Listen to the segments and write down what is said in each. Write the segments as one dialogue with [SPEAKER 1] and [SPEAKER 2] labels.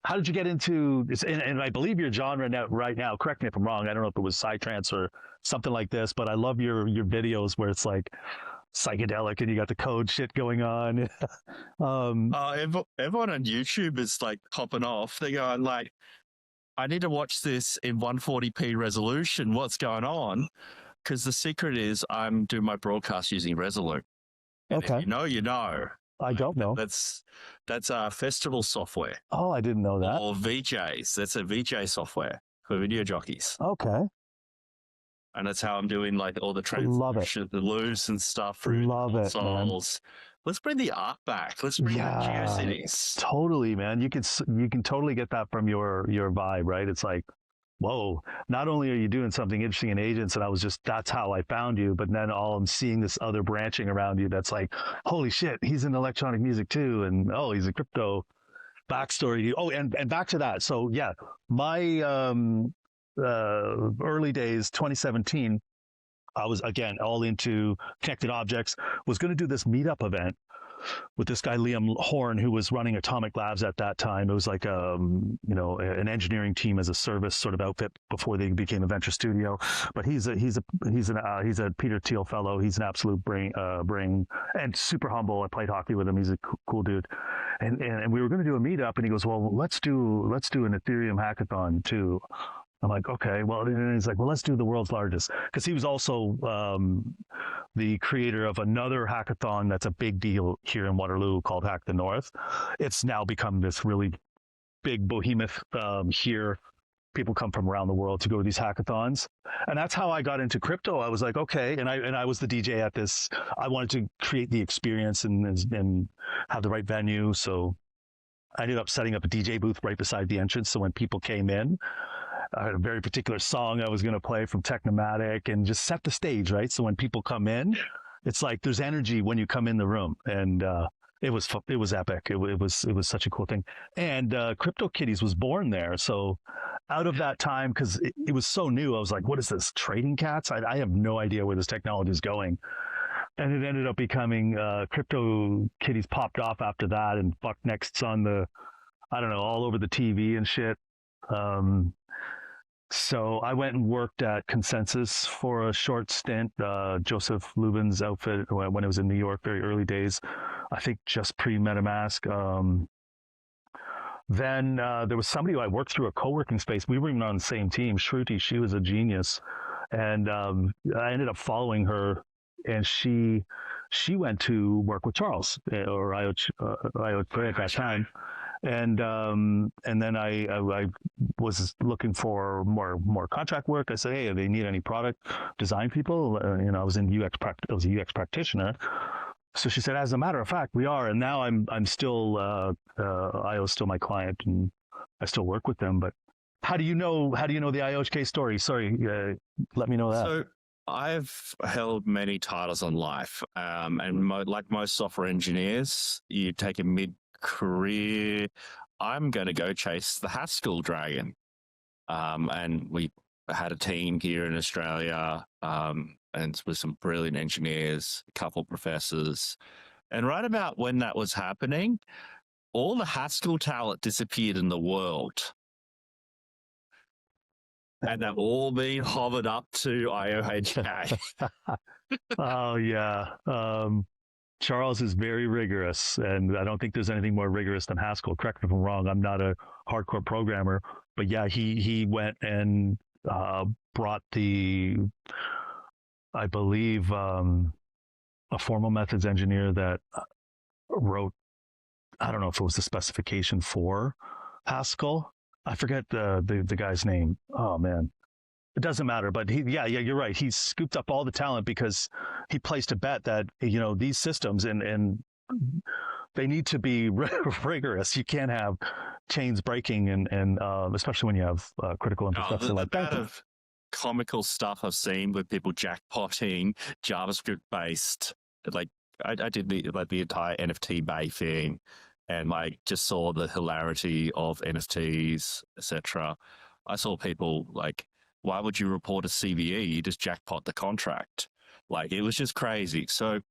[SPEAKER 1] how did you get into this? And I believe your genre now, right now, correct me if I'm wrong. I don't know if it was psytrance or something like this, but I love your videos where it's like psychedelic and you got the code shit going on. um,
[SPEAKER 2] Everyone on YouTube is like popping off. They're going like, I need to watch this in 140p resolution. What's going on? Because the secret is I'm doing my broadcast using Resolute. And
[SPEAKER 1] okay.
[SPEAKER 2] if you know, you know.
[SPEAKER 1] I don't know.
[SPEAKER 2] That's festival software.
[SPEAKER 1] Oh, I didn't know that.
[SPEAKER 2] Or VJs. That's a VJ software for video jockeys.
[SPEAKER 1] Okay.
[SPEAKER 2] And that's how I'm doing like all the transcription, the loops and stuff through consoles. Let's bring the art back. Let's bring the GeoCities.
[SPEAKER 1] Totally, man. You can totally get that from your vibe, right? It's like, whoa, not only are you doing something interesting in agents, and that's how I found you, but then I'm seeing this other branching around you that's like, holy shit, he's in electronic music too, and oh, he's a crypto backstory. Oh, and back to that. So yeah, my early days, 2017, I was again all into connected objects, was going to do this meetup event with this guy Liam Horn, who was running Atomic Labs at that time. It was like an engineering team as a service sort of outfit before they became a venture studio. But he's a Peter Thiel fellow. He's an absolute brain and super humble. I played hockey with him. He's a cool dude. And we were going to do a meetup, and he goes, well, let's do an Ethereum hackathon too. I'm like, okay, well, and he's like, well, let's do the world's largest, because he was also the creator of another hackathon that's a big deal here in Waterloo called Hack the North. It's now become this really big behemoth here. People come from around the world to go to these hackathons, and that's how I got into crypto. I was like, okay, and I was the DJ at this. I wanted to create the experience and have the right venue, so I ended up setting up a DJ booth right beside the entrance. So when people came in, I had a very particular song I was going to play from Technomatic and just set the stage, right? So when people come in, it's like there's energy when you come in the room, and it was epic. It was such a cool thing. And CryptoKitties was born there. So out of that time, because it was so new, I was like, what is this, trading cats? I have no idea where this technology is going. And it ended up becoming CryptoKitties popped off after that, and Fuck Next's on all over the TV and shit. So I went and worked at Consensus for a short stint, Joseph Lubin's outfit, when it was in New York, very early days, I think just pre-MetaMask. Then there was somebody who I worked through a co-working space. We were even on the same team, Shruti. She was a genius. And I ended up following her, and she went to work with Charles, or IOHK at that time. And then I was looking for more contract work. I said, hey, do they need any product design people? I was in I was a UX practitioner. So she said, as a matter of fact, we are. And now I'm still IO is still my client, and I still work with them. But how do you know the IOHK story? Sorry, let me know that.
[SPEAKER 2] So I've held many titles in life, and like most software engineers, you take a mid-career. I'm going to go chase the Haskell dragon, and we had a team here in Australia, and with some brilliant engineers, a couple professors, and right about when that was happening, all the Haskell talent disappeared in the world. And they've all been hovered up to IOHK.
[SPEAKER 1] Oh, yeah. Charles is very rigorous, and I don't think there's anything more rigorous than Haskell. Correct me if I'm wrong. I'm not a hardcore programmer, but yeah, he went and brought I believe, a formal methods engineer that wrote, I don't know if it was the specification for Haskell. I forget the guy's name. Oh man, it doesn't matter. But you're right. He scooped up all the talent because he placed a bet that these systems and they need to be rigorous. You can't have chains breaking and especially when you have critical infrastructure like that.
[SPEAKER 2] Of comical stuff I've seen with people jackpotting JavaScript based. Like I did the entire NFT Bay thing. And just saw the hilarity of NFTs, etc. I saw people why would you report a CVE? You just jackpot the contract. It was just crazy. So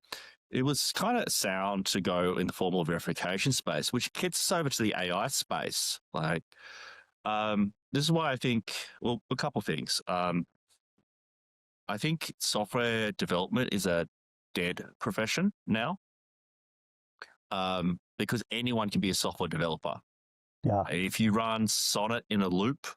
[SPEAKER 2] it was kind of sound to go in the formal verification space, which gets us over to the AI space. Like, this is why I think, well, a couple of things. I think software development is a dead profession now, because anyone can be a software developer.
[SPEAKER 1] Yeah.
[SPEAKER 2] If you run Sonnet in a loop,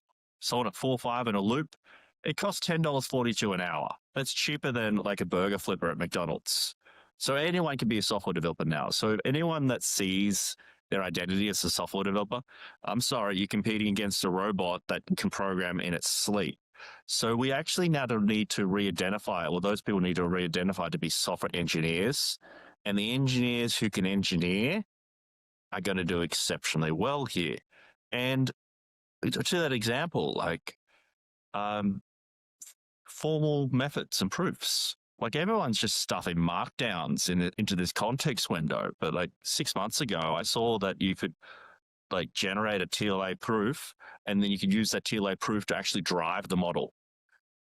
[SPEAKER 2] Sonnet 4.5 in a loop, it costs $10.42 an hour. That's cheaper than like a burger flipper at McDonald's. So anyone can be a software developer now. So anyone that sees their identity as a software developer, I'm sorry, you're competing against a robot that can program in its sleep. So we actually now need to re-identify, or those people need to re-identify to be software engineers. And the engineers who can engineer are going to do exceptionally well here. And to that example, like formal methods and proofs. Like everyone's just stuffing markdowns into this context window. But like 6 months ago, I saw that you could like generate a TLA proof, and then you could use that TLA proof to actually drive the model.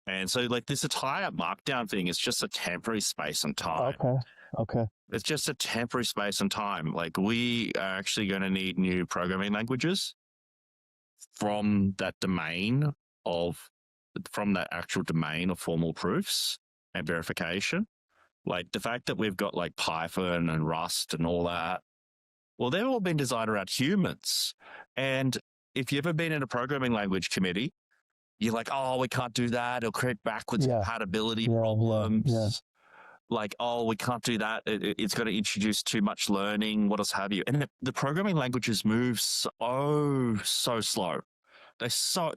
[SPEAKER 2] And so like this entire markdown thing is just a temporary space and time.
[SPEAKER 1] Okay.
[SPEAKER 2] It's just a temporary space and time. Like we are actually going to need new programming languages from that actual domain of formal proofs and verification. Like the fact that we've got like Python and Rust and all that, well, they've all been designed around humans. And if you've ever been in a programming language committee, you're like, oh, we can't do that. It'll create backwards compatibility problems.
[SPEAKER 1] Yeah.
[SPEAKER 2] Like, oh, we can't do that. It's going to introduce too much learning. What else have you? And the programming languages move so slow.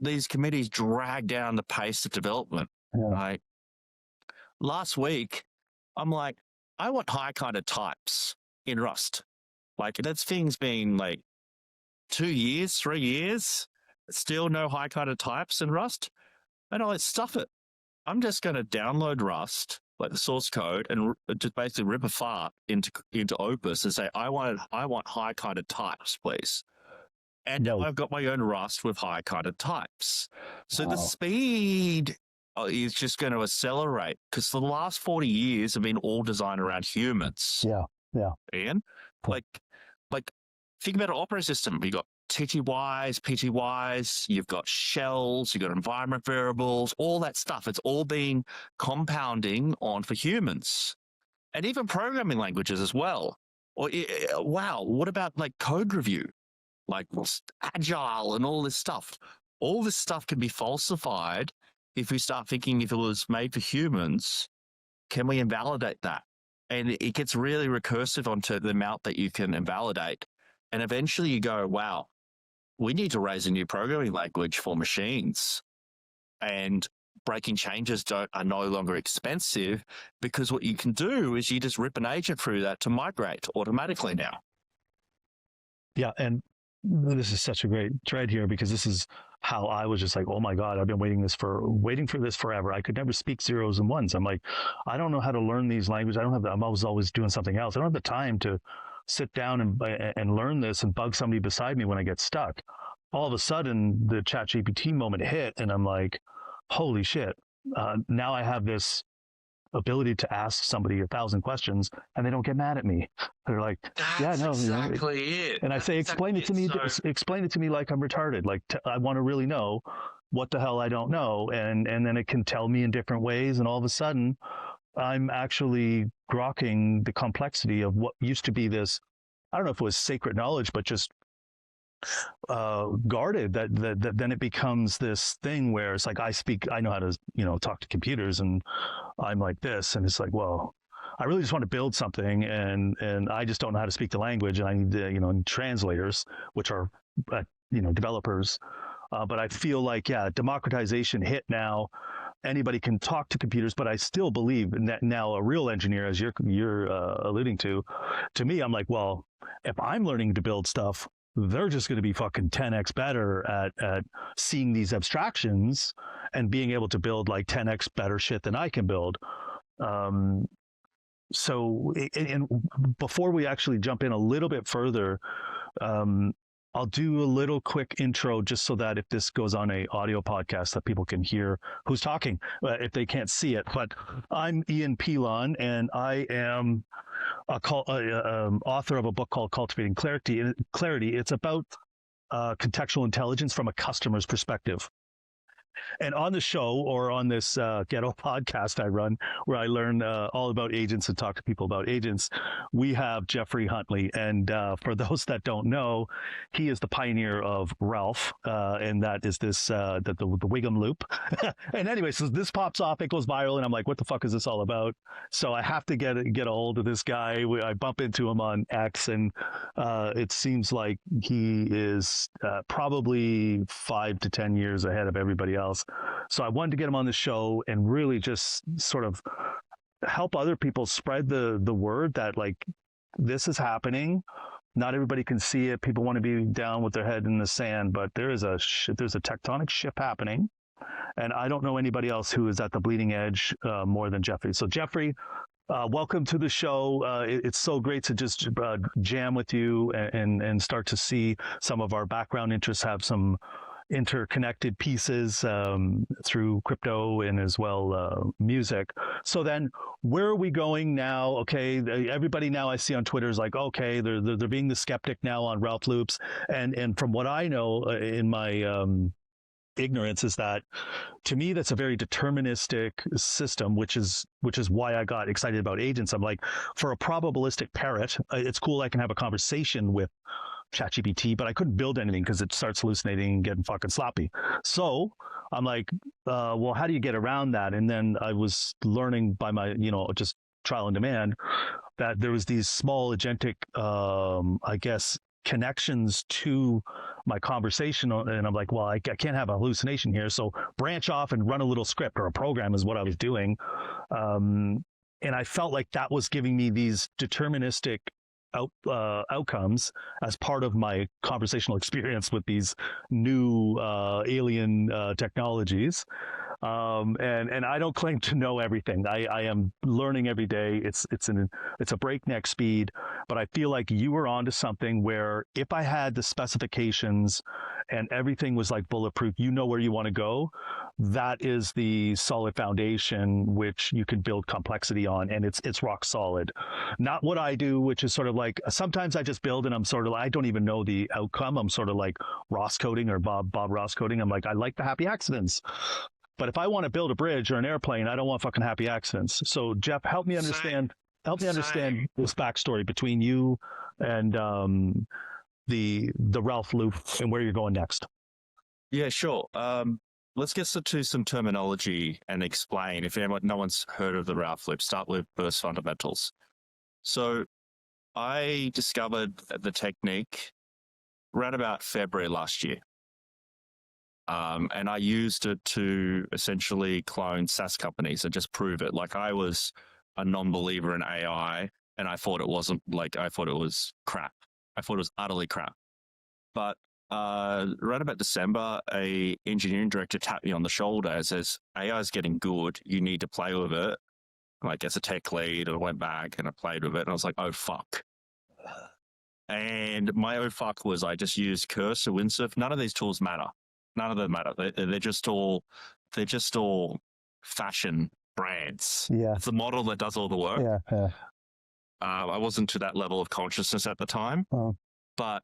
[SPEAKER 2] These committees drag down the pace of development.
[SPEAKER 1] Yeah.
[SPEAKER 2] Like last week, I'm like, I want high kind of types in Rust. Like that thing's been like 2 years, 3 years, still no high kind of types in Rust. And I'm like, stuff it. I'm just going to download Rust, like the source code, and just basically rip a fart into Opus and say, I want high kind of types, please. And now I've got my own Rust with high kind of types. So the speed is just going to accelerate, because the last 40 years have been all designed around humans.
[SPEAKER 1] Yeah.
[SPEAKER 2] Ian, like think about an operating system. You've got TTYs, PTYs, you've got shells, you've got environment variables, all that stuff. It's all been compounding on for humans, and even programming languages as well. Or wow, what about like code review? Like agile and all this stuff. All this stuff can be falsified if we start thinking if it was made for humans, can we invalidate that? And it gets really recursive onto the amount that you can invalidate. And eventually you go, wow, we need to raise a new programming language for machines. And breaking changes are no longer expensive, because what you can do is you just rip an agent through that to migrate automatically now.
[SPEAKER 1] Yeah, and this is such a great thread here, because this is how I was just like, oh my God, I've been waiting for this forever. I could never speak zeros and ones. I'm like, I don't know how to learn these languages. I'm always doing something else. I don't have the time to sit down and learn this and bug somebody beside me when I get stuck. All of a sudden, the ChatGPT moment hit, and I'm like, holy shit. Now I have this ability to ask somebody 1,000 questions, and they don't get mad at me. They're like,
[SPEAKER 2] That's exactly it.
[SPEAKER 1] And I say, explain it to me. Explain it to me like I'm retarded. Like I want to really know what the hell I don't know, and then it can tell me in different ways, and all of a sudden, I'm actually grokking the complexity of what used to be this. I don't know if it was sacred knowledge, but just guarded. That then it becomes this thing where it's like I know how to talk to computers, and I'm like this, and it's like, well, I really just want to build something, and I just don't know how to speak the language, and I need translators, which are developers. But I feel like democratization hit now. Anybody can talk to computers, but I still believe in that now. A real engineer, as you're alluding to me, I'm like, well, if I'm learning to build stuff, they're just going to be fucking 10x better at seeing these abstractions and being able to build like 10x better shit than I can build. So, and before we actually jump in a little bit further, I'll do a little quick intro just so that if this goes on a audio podcast that people can hear who's talking, if they can't see it. But I'm Ian Pilon, and I am author of a book called Cultivating Clarity. It's about contextual intelligence from a customer's perspective. And on the show, or on this ghetto podcast I run, where I learn all about agents and talk to people about agents, we have Geoffrey Huntley. And for those that don't know, he is the pioneer of Ralph, and that is this the Wiggum Loop. And anyway, so this pops off, it goes viral, and I'm like, what the fuck is this all about? So I have to get a hold of this guy. I bump into him on X, and it seems like he is probably 5 to 10 years ahead of everybody else. So I wanted to get him on the show and really just sort of help other people spread the word that, like, this is happening. Not everybody can see it. People want to be down with their head in the sand, but there's a tectonic shift happening. And I don't know anybody else who is at the bleeding edge more than Geoffrey. So Geoffrey, welcome to the show. It's so great to just jam with you and start to see some of our background interests have some interconnected pieces through crypto and as well music. So then, where are we going now? Okay, everybody now I see on Twitter is like, okay, they're being the skeptic now on Ralph loops, and from what I know in my ignorance is that, to me, that's a very deterministic system, which is why I got excited about agents. I'm like, for a probabilistic parrot, it's cool I can have a conversation with ChatGPT, but I couldn't build anything because it starts hallucinating and getting fucking sloppy. So I'm like, well, how do you get around that? And then I was learning by my, just trial and demand, that there was these small agentic, I guess, connections to my conversation. And I'm like, well, I can't have a hallucination here. So branch off and run a little script or a program is what I was doing. And I felt like that was giving me these deterministic outcomes as part of my conversational experience with these new alien technologies. And I don't claim to know everything. I am learning every day. It's a breakneck speed, but I feel like you were onto something where if I had the specifications and everything was like bulletproof, where you want to go, that is the solid foundation which you can build complexity on, and it's rock solid. Not what I do, which is sort of like, sometimes I just build and I'm sort of, I don't even know the outcome. I'm sort of like Ross coding or Bob Ross coding. I'm like, I like the happy accidents. But if I want to build a bridge or an airplane, I don't want fucking happy accidents. So Jeff, help me understand this backstory between you and the Ralph loop and where you're going next.
[SPEAKER 2] Yeah, sure. Let's get to some terminology and explain. If no one's heard of the Ralph loop, start with burst fundamentals. So I discovered the technique around about February last year. And I used it to essentially clone SaaS companies and just prove it. Like, I was a non-believer in AI, and I thought it wasn't, like, I thought it was crap. I thought it was utterly crap. But right about December, a engineering director tapped me on the shoulder and says, AI is getting good. You need to play with it. Like, as a tech lead, I went back and I played with it, and I was like, oh, fuck. And my oh, fuck was I just used Cursor, Windsurf. None of these tools matter. None of them matter. They're just all fashion brands.
[SPEAKER 1] Yeah.
[SPEAKER 2] It's the model that does all the work.
[SPEAKER 1] Yeah.
[SPEAKER 2] I wasn't to that level of consciousness at the time, but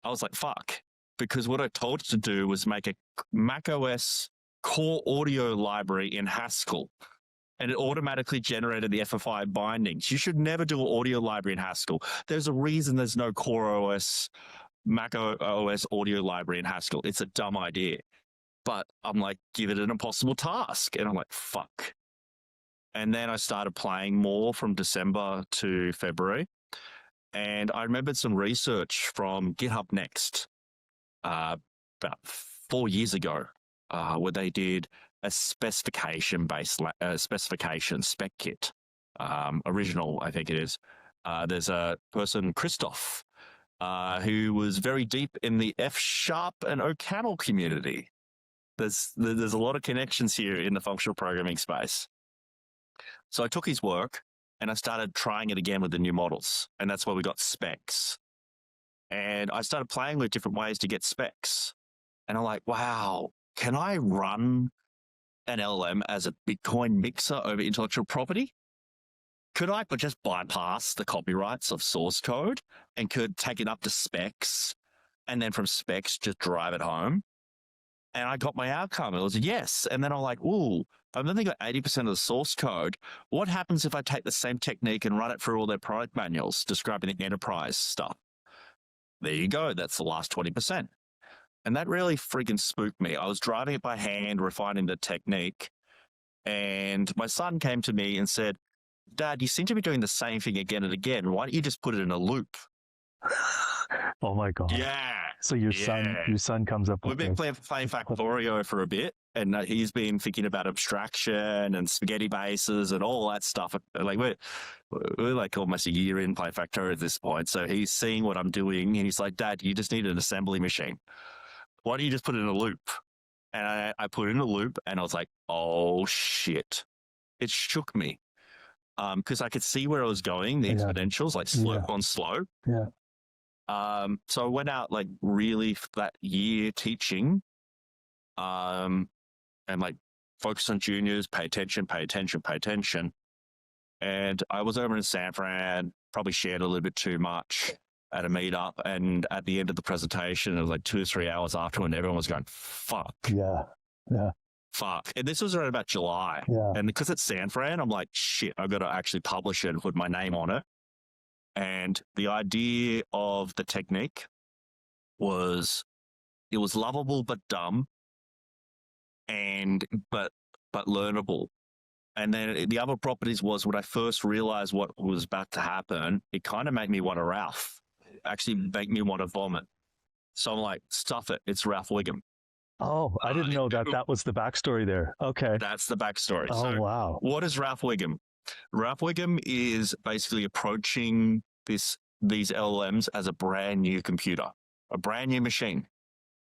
[SPEAKER 2] I was like, fuck. Because what I told it to do was make a macOS core audio library in Haskell, and it automatically generated the FFI bindings. You should never do an audio library in Haskell. There's a reason there's no Core OS, Mac OS audio library in Haskell. It's a dumb idea. But I'm like, give it an impossible task. And I'm like, fuck. And then I started playing more from December to February. And I remembered some research from GitHub Next about 4 years ago, where they did a specification-based spec kit. Original, I think it is. There's a person, Christoph, who was very deep in the F# and OCaml community. There's a lot of connections here in the functional programming space. So I took his work and I started trying it again with the new models, and that's where we got specs. And I started playing with different ways to get specs. And I'm like, wow, can I run an LLM as a Bitcoin mixer over intellectual property? Could I just bypass the copyrights of source code and could take it up to specs and then from specs just drive it home? And I got my outcome. It was a yes. And then I'm like, ooh, I've only got 80% of the source code. What happens if I take the same technique and run it through all their product manuals describing the enterprise stuff? There you go. That's the last 20%. And that really freaking spooked me. I was driving it by hand, refining the technique. And my son came to me and said, Dad, you seem to be doing the same thing again and again. Why don't you just put it in a loop?
[SPEAKER 1] Oh my God.
[SPEAKER 2] Yeah.
[SPEAKER 1] So your son comes up with
[SPEAKER 2] We've been playing Factorio for a bit, and he's been thinking about abstraction and spaghetti bases and all that stuff. Like we're like almost a year in playing Factorio at this point. So he's seeing what I'm doing, and he's like, Dad, you just need an assembly machine. Why don't you just put it in a loop? And I put it in a loop, and I was like, oh shit. It shook me. Because I could see where I was going, the exponentials, like slope on slope.
[SPEAKER 1] Yeah.
[SPEAKER 2] So I went out like really that year teaching, and like focus on juniors, pay attention. And I was over in San Fran, probably shared a little bit too much at a meetup. And at the end of the presentation, it was like 2 or 3 hours after when everyone was going, fuck.
[SPEAKER 1] Yeah. Yeah.
[SPEAKER 2] Fuck. And this was around about July.
[SPEAKER 1] Yeah.
[SPEAKER 2] And because it's San Fran, I'm like, shit, I've got to actually publish it and put my name on it. And the idea of the technique was, it was lovable but dumb, but learnable. And then the other properties was when I first realized what was about to happen, it kind of made me want to Ralph. Actually make me want to vomit. So I'm like, stuff it. It's Ralph Wiggum.
[SPEAKER 1] Oh, I didn't know that was the backstory there. Okay.
[SPEAKER 2] That's the backstory.
[SPEAKER 1] Oh,
[SPEAKER 2] so
[SPEAKER 1] wow.
[SPEAKER 2] What is Ralph Wiggum? Ralph Wiggum is basically approaching these LLMs as a brand new computer, a brand new machine.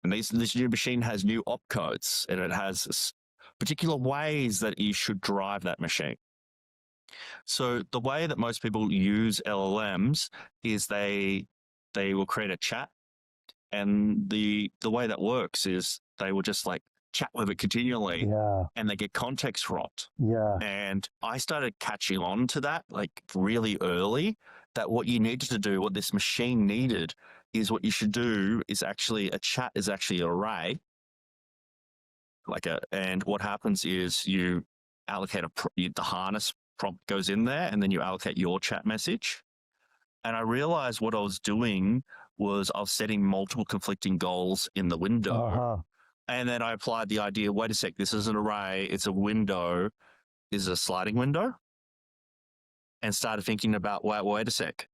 [SPEAKER 2] And this new machine has new opcodes, and it has particular ways that you should drive that machine. So the way that most people use LLMs is they will create a chat, and the way that works is they will just like chat with it continually, and they get context rot. And I started catching on to that like really early, that what you needed to do, what this machine needed, is what you should do is actually a chat is actually an array. And what happens is you allocate the harness prompt goes in there, and then you allocate your chat message. And I realized what I was doing was I was setting multiple conflicting goals in the window. And then I applied the idea, wait a sec, this is an array, it's a window, is a sliding window. And started thinking about, wait a sec,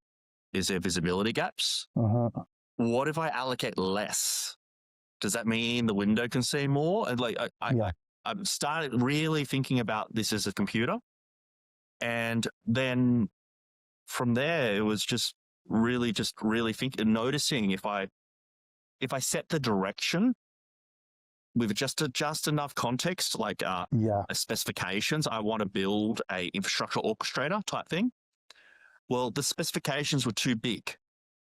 [SPEAKER 2] is there visibility gaps? What if I allocate less? Does that mean the window can see more? And like I started really thinking about this as a computer. And then from there, it was just really thinking, noticing if I set the direction with just enough context, like specifications, I want to build a infrastructure orchestrator type thing. Well, the specifications were too big.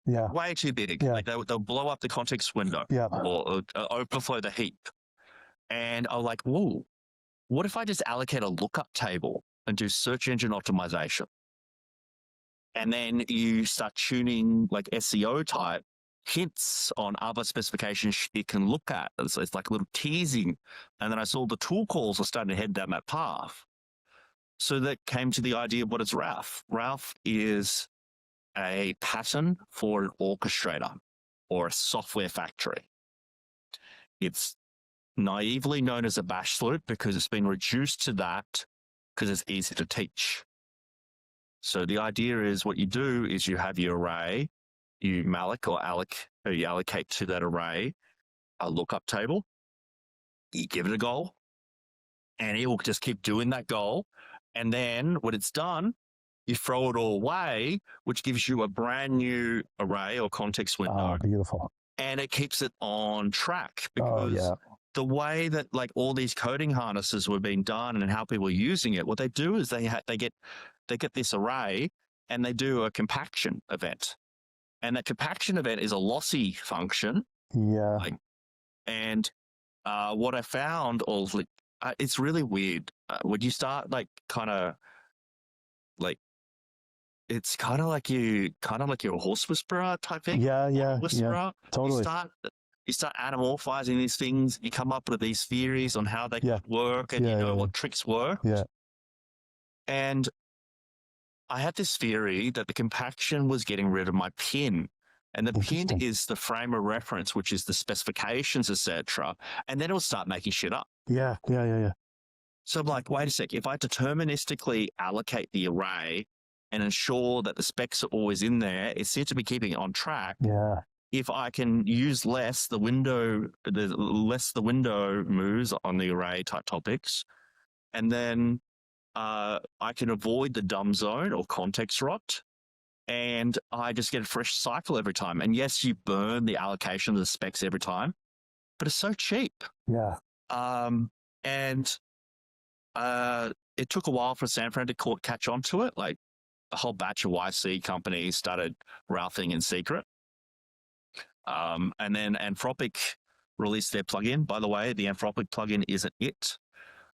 [SPEAKER 2] Way too big. Like they'll blow up the context window or overflow the heap. And I was like, whoa, what if I just allocate a lookup table and do search engine optimization? And then you start tuning like SEO type hints on other specifications it can look at. So it's like a little teasing. And then I saw the tool calls are starting to head down that path. So that came to the idea of what is Ralph. Ralph is a pattern for an orchestrator or a software factory. It's naively known as a bash flute because it's been reduced to that because it's easy to teach. So the idea is what you do is you have your array, you allocate to that array a lookup table, you give it a goal, and it will just keep doing that goal. And then when it's done, you throw it all away, which gives you a brand new array or context window.
[SPEAKER 1] Oh, beautiful.
[SPEAKER 2] And it keeps it on track because the way that like all these coding harnesses were being done and how people are using it, what they do is they get this array and they do a compaction event. And that compaction event is a lossy function.
[SPEAKER 1] Yeah.
[SPEAKER 2] And what I found, it's really weird when you start it's kind of like you're a horse whisperer type thing.
[SPEAKER 1] Yeah. Totally.
[SPEAKER 2] You start anamorphizing these things. You come up with these theories on how they could work, and what tricks work.
[SPEAKER 1] Yeah.
[SPEAKER 2] And I had this theory that the compaction was getting rid of my pin. And the pin is the frame of reference, which is the specifications, etc. And then it'll start making shit up.
[SPEAKER 1] Yeah.
[SPEAKER 2] So I'm like, wait a sec. If I deterministically allocate the array and ensure that the specs are always in there, it seems to be keeping it on track.
[SPEAKER 1] Yeah.
[SPEAKER 2] If I can use the less the window moves on the array type topics, and then I can avoid the dumb zone or context rot, and I just get a fresh cycle every time. And yes, you burn the allocation of the specs every time, but it's so cheap.
[SPEAKER 1] Yeah.
[SPEAKER 2] And it took a while for Sanfran to catch on to it. Like a whole batch of YC companies started Ralphing in secret. And then Anthropic released their plugin. By the way, the Anthropic plugin isn't it.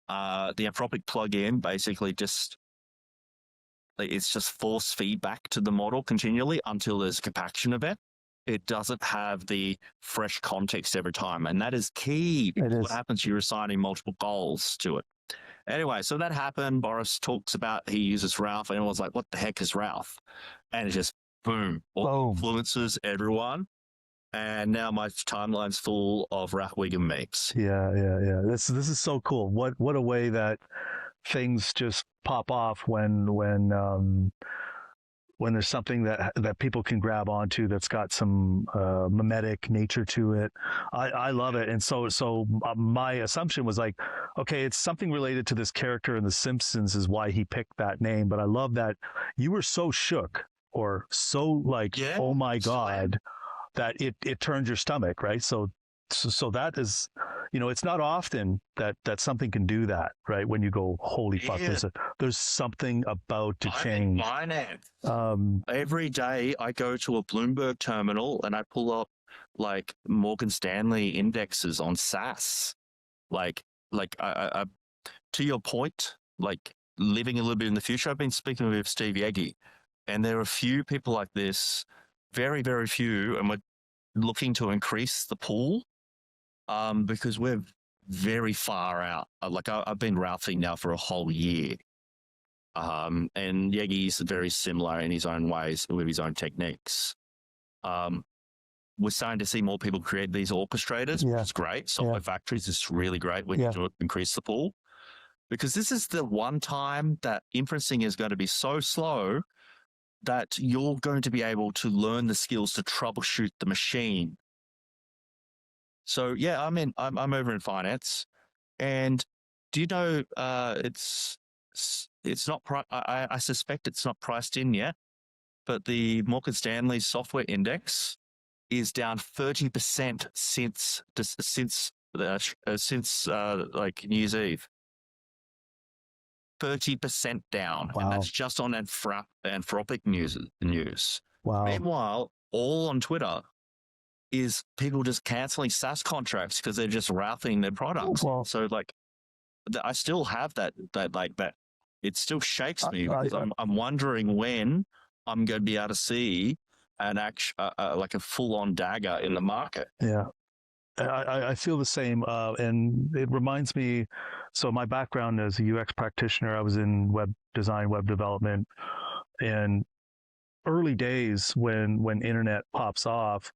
[SPEAKER 2] The Anthropic plugin basically it's just force feedback to the model continually until there's a compaction event. It doesn't have the fresh context every time. And that is key. What happens, you're assigning multiple goals to it. Anyway, so that happened. Boris talks about he uses Ralph, and everyone's like, what the heck is Ralph? And it just, boom, all influences everyone. And now my timeline's full of Ralph Wiggum memes.
[SPEAKER 1] Yeah. This is so cool. What a way that things just pop off when there's something that people can grab onto that's got some mimetic nature to it. I love it. And so my assumption was like, okay, it's something related to this character in The Simpsons is why he picked that name. But I love that you were so shook or so like, oh my God, that it turned your stomach, right? So that is, it's not often that something can do that, right? When you go, holy fuck, there's something about to change.
[SPEAKER 2] Finance. Every day I go to a Bloomberg terminal and I pull up like Morgan Stanley indexes on SaaS. Like I to your point, like living a little bit in the future. I've been speaking with Steve Yegi, and there are a few people like this, very, very few, and we're looking to increase the pool. Because we're very far out. Like I've been Ralphing now for a whole year. And Yegi's very similar in his own ways with his own techniques. We're starting to see more people create these orchestrators, which is great. Software factories is really great when you do increase the pool. Because this is the one time that inferencing is going to be so slow that you're going to be able to learn the skills to troubleshoot the machine. So yeah, I'm over in finance, and do you know it's not I suspect it's not priced in yet, but the Morgan Stanley software index is down 30% since like New Year's Eve. 30% down, and that's just on Anthropic news.
[SPEAKER 1] Wow.
[SPEAKER 2] Meanwhile, all on Twitter is people just canceling SaaS contracts because they're just Ralphing their products.
[SPEAKER 1] Well,
[SPEAKER 2] so like, I still have that. It still shakes me because I'm wondering when I'm going to be able to see an like a full-on dagger in the market.
[SPEAKER 1] Yeah. I feel the same, and it reminds me. So my background as a UX practitioner, I was in web design, web development, and early days when internet pops off,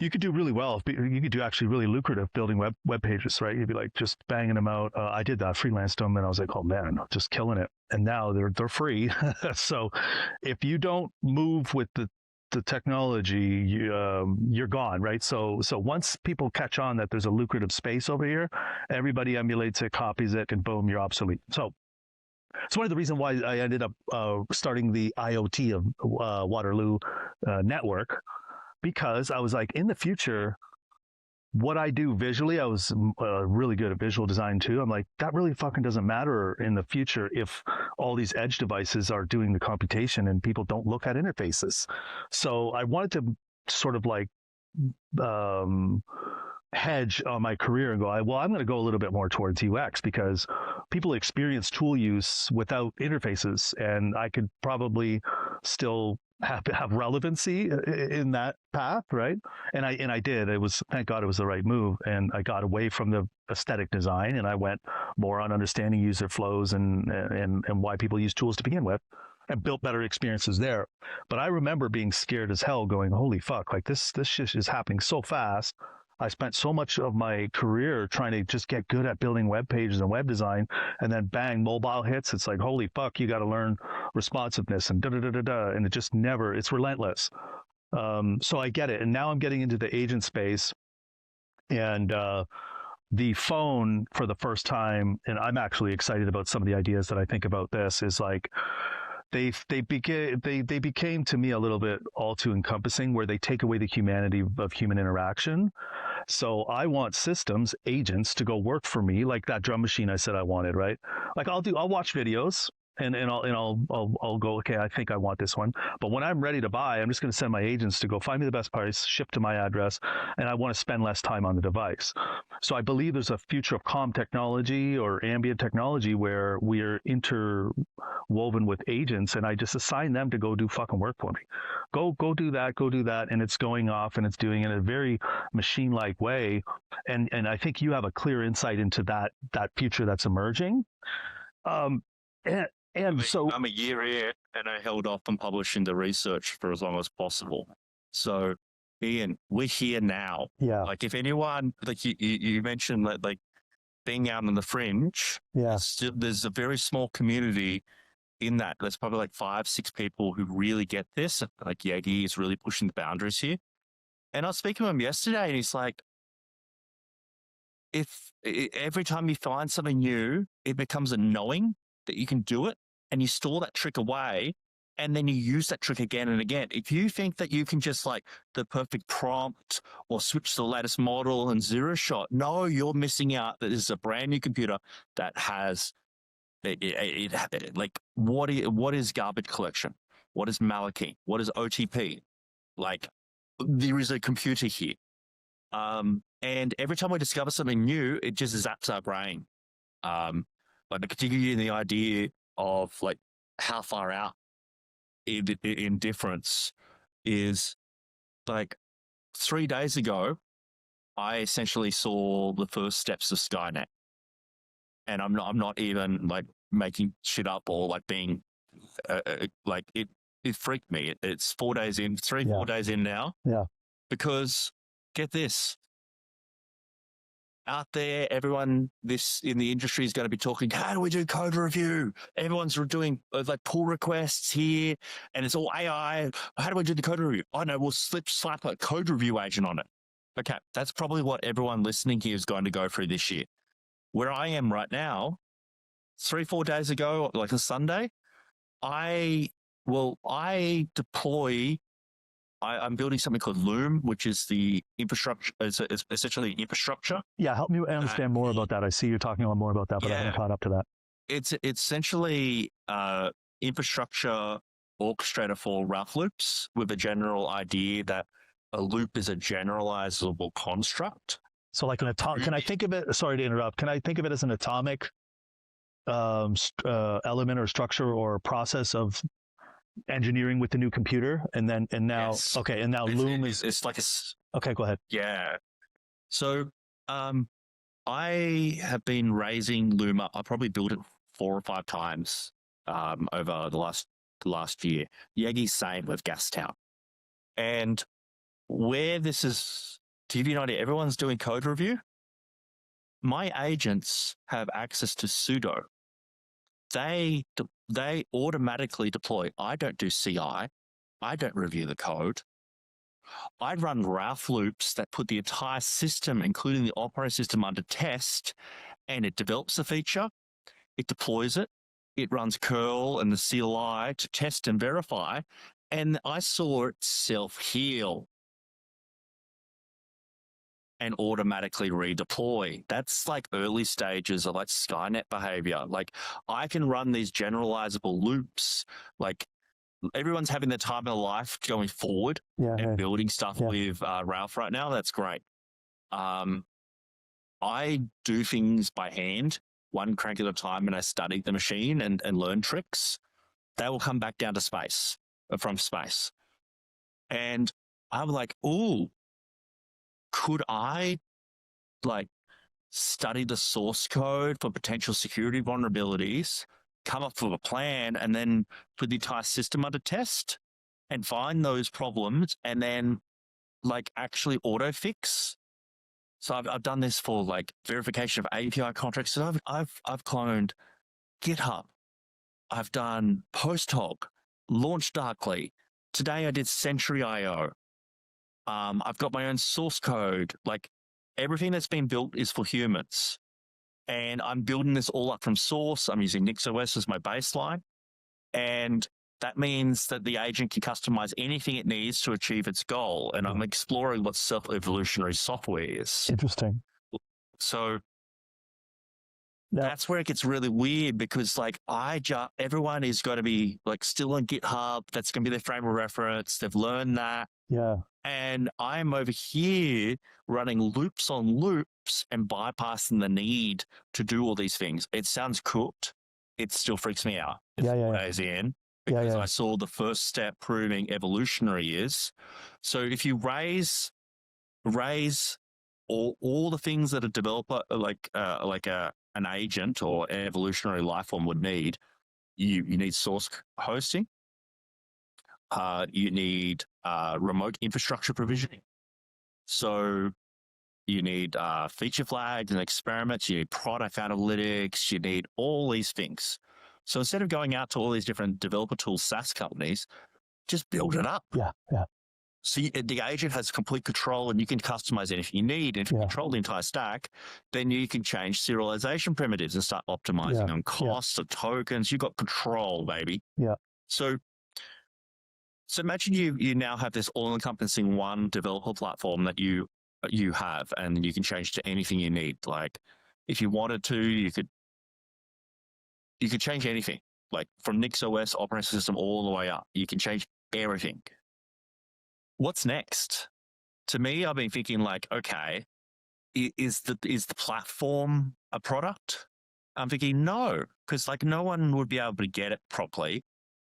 [SPEAKER 1] you could do really well. You could do actually really lucrative building web pages, right? You'd be like just banging them out. I did that, freelanced them, and I was like, oh man, just killing it. And now they're free. So if you don't move with the technology, you're gone, right? So once people catch on that there's a lucrative space over here, everybody emulates it, copies it, and boom, you're obsolete. So it's one of the reasons why I ended up starting the IoT of Waterloo network, because I was like, in the future, what I do visually, I was really good at visual design too. I'm like, that really fucking doesn't matter in the future if all these edge devices are doing the computation and people don't look at interfaces. So I wanted to sort of like um, hedge on my career and go, I'm going to go a little bit more towards UX because people experience tool use without interfaces, and I could probably still have relevancy in that path, right? And I did. It was, thank God, it was the right move, and I got away from the aesthetic design and I went more on understanding user flows and why people use tools to begin with, and built better experiences there. But I remember being scared as hell, going, "Holy fuck! Like this shit is happening so fast." I spent so much of my career trying to just get good at building web pages and web design, and then bang, mobile hits. It's like, holy fuck, you got to learn responsiveness and da da da da da, and it just never. It's relentless. So I get it, and now I'm getting into the agent space, and the phone for the first time, and I'm actually excited about some of the ideas that I think about this. Is like they became to me a little bit all too encompassing, where they take away the humanity of human interaction. So I want systems, agents to go work for me, like that drum machine I said I wanted, right? Like I'll watch videos and I'll go, okay, I think I want this one. But when I'm ready to buy, I'm just going to send my agents to go find me the best price, ship to my address, and I want to spend less time on the device. So I believe there's a future of comm technology or ambient technology where we're interwoven with agents, and I just assign them to go do fucking work for me. Go do that, and it's going off and it's doing it in a very machine-like way. And I think you have a clear insight into that future that's emerging. And so
[SPEAKER 2] I'm a year here, and I held off on publishing the research for as long as possible. So, Ian, we're here now.
[SPEAKER 1] yeah,
[SPEAKER 2] Like, if anyone, like you mentioned, that like being out on the fringe,
[SPEAKER 1] yeah,
[SPEAKER 2] there's a very small community in that. There's probably like 5-6 people who really get this. Like Yagi is really pushing the boundaries here. And I was speaking to him yesterday, and he's like, if every time you find something new, it becomes a knowing that you can do it, and you store that trick away, and then you use that trick again and again. If you think that you can just like the perfect prompt or switch to the latest model and zero shot, no, you're missing out. That this is a brand new computer that has like what is garbage collection? What is Maliki? What is OTP? Like there is a computer here. And every time we discover something new, it just zaps our brain. Like particularly in the idea of like how far out in difference is, like 3 days ago, I essentially saw the first steps of Skynet, and I'm not even like making shit up or like being like it freaked me. It's 4 days in, 4 days in now.
[SPEAKER 1] Yeah.
[SPEAKER 2] Because get this, out there, everyone this in the industry is going to be talking, how do we do code review? Everyone's doing like pull requests here, and it's all AI. How do we do the code review? Oh no, we'll slap a code review agent on it. Okay, that's probably what everyone listening here is going to go through this year. Where I am right now, 3-4 days ago, like a Sunday, I'm building something called Loom, which is the infrastructure. It's essentially infrastructure.
[SPEAKER 1] Yeah, help me understand more about that. I see you're talking a lot more about that, but I haven't caught up to that.
[SPEAKER 2] It's essentially infrastructure orchestrator for Ralph loops, with a general idea that a loop is a generalizable construct.
[SPEAKER 1] So like an atomic, can I think of it, sorry to interrupt, can I think of it as an atomic element or structure or process of engineering with the new computer? And now, yes. Okay, and now Loom
[SPEAKER 2] it's like
[SPEAKER 1] okay, go ahead.
[SPEAKER 2] Yeah. So I have been raising Loom up. I probably built it 4 or 5 times over the last year. Yagi's same with Gastown. And where this is, to give you an idea, everyone's doing code review. My agents have access to sudo. They automatically deploy. I don't do CI. I don't review the code. I run Ralph loops that put the entire system, including the operating system, under test, and it develops the feature, it deploys it, it runs curl and the CLI to test and verify, and I saw it self-heal. and automatically redeploy. That's like early stages of like Skynet behavior. Like I can run these generalizable loops. Like everyone's having their time of their life going forward and building stuff with Ralph right now. That's great. I do things by hand, one crank at a time, and I study the machine and learn tricks. They will come back down to space, from space. And I'm like, ooh, could I like study the source code for potential security vulnerabilities, come up with a plan, and then put the entire system under test and find those problems and then like actually auto fix? So I've done this for like verification of API contracts. So I've cloned GitHub. I've done PostHog, Launch Darkly. Today I did Sentry.io. I've got my own source code. Like everything that's been built is for humans. And I'm building this all up from source. I'm using NixOS as my baseline. And that means that the agent can customize anything it needs to achieve its goal. And I'm exploring what self-evolutionary software is.
[SPEAKER 1] Interesting.
[SPEAKER 2] So that's where it gets really weird, because like everyone is going to be like still on GitHub. That's going to be their frame of reference. They've learned that.
[SPEAKER 1] Yeah.
[SPEAKER 2] And I'm over here running loops on loops and bypassing the need to do all these things. It sounds cooked. It still freaks me out. Days in, because I saw the first step proving evolutionary is. So if you raise all the things that a developer an agent or an evolutionary life form would need, you need source hosting. You need remote infrastructure provisioning. So you need feature flags and experiments. You need product analytics. You need all these things. So instead of going out to all these different developer tools, SaaS companies, just build it up.
[SPEAKER 1] Yeah.
[SPEAKER 2] So the agent has complete control, and you can customize anything you need. And if you control the entire stack, then you can change serialization primitives and start optimizing on costs of tokens. You've got control, baby.
[SPEAKER 1] Yeah.
[SPEAKER 2] So imagine you now have this all-encompassing one developer platform that you have, and you can change to anything you need. Like if you wanted to, you could change anything, like from NixOS operating system all the way up. You can change everything. What's next? To me, I've been thinking like, okay, is the platform a product? I'm thinking no, because like no one would be able to get it properly.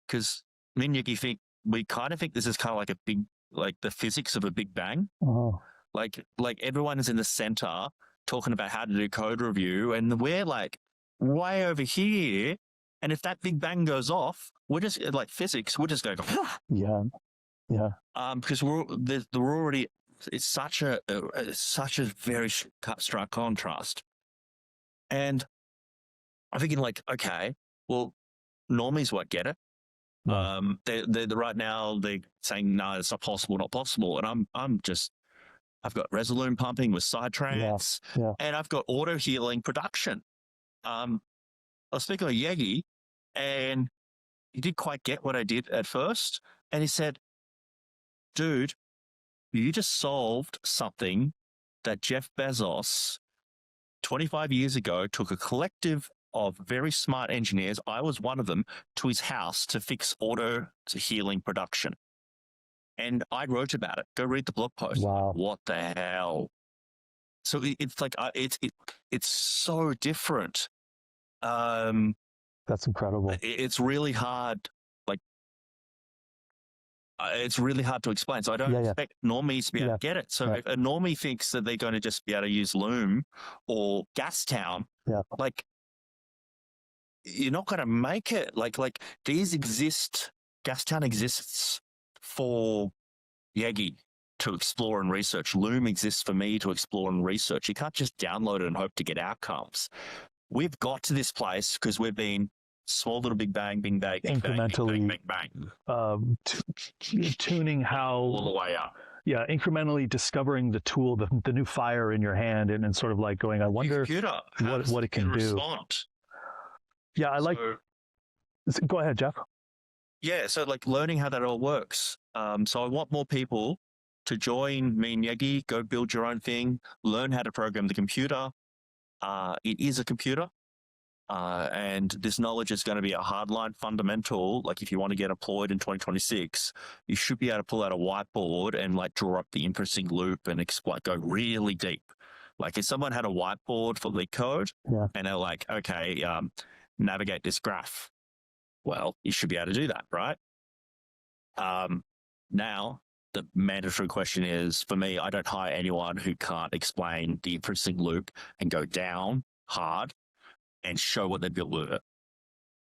[SPEAKER 2] Because me and Yuki we kind of think this is kind of like a big, like the physics of a Big Bang.
[SPEAKER 1] Oh.
[SPEAKER 2] Like everyone is in the center talking about how to do code review, and we're like way over here. And if that Big Bang goes off, we're just like physics. We're just going,
[SPEAKER 1] yeah.
[SPEAKER 2] Because we're already. It's such a very stark contrast. And I'm thinking like, okay, well, normies won't get it.
[SPEAKER 1] No.
[SPEAKER 2] They're right now they're saying no, it's not possible. And I've got Loom pumping with sidetracks, and I've got auto healing production. I was speaking with Yegi, and he didn't quite get what I did at first, and he said, "Dude, you just solved something that Jeff Bezos 25 years ago took a collective of very smart engineers, I was one of them, to his house to fix auto healing production. And I wrote about it. Go read the blog post.
[SPEAKER 1] Wow.
[SPEAKER 2] What the hell?" So it's like, it's so different.
[SPEAKER 1] That's incredible.
[SPEAKER 2] It's really hard. It's really hard to explain. So I don't expect normies to be able to get it. So if a normie thinks that they're going to just be able to use Loom or Gastown, like you're not going to make it. Like these exist. Gastown exists for Yegi to explore and research. Loom exists for me to explore and research. You can't just download it and hope to get outcomes. We've got to this place because we've been small little big bang,
[SPEAKER 1] incrementally
[SPEAKER 2] big bang.
[SPEAKER 1] Tuning how
[SPEAKER 2] all the way up.
[SPEAKER 1] Yeah, incrementally discovering the tool, the new fire in your hand, and sort of like going, I wonder what it can do.
[SPEAKER 2] Respond?
[SPEAKER 1] Yeah, I like. Go ahead, Jeff.
[SPEAKER 2] Yeah, so like learning how that all works. So I want more people to join me and Yegi, go build your own thing, learn how to program the computer. It is a computer. And this knowledge is going to be a hardline fundamental. Like if you want to get employed in 2026, you should be able to pull out a whiteboard and like draw up the infra loop and go really deep. Like if someone had a whiteboard for leak code and they're like, okay, navigate this graph. Well, you should be able to do that, right? Now, the mandatory question is, for me, I don't hire anyone who can't explain the infra loop and go down hard and show what they built with it.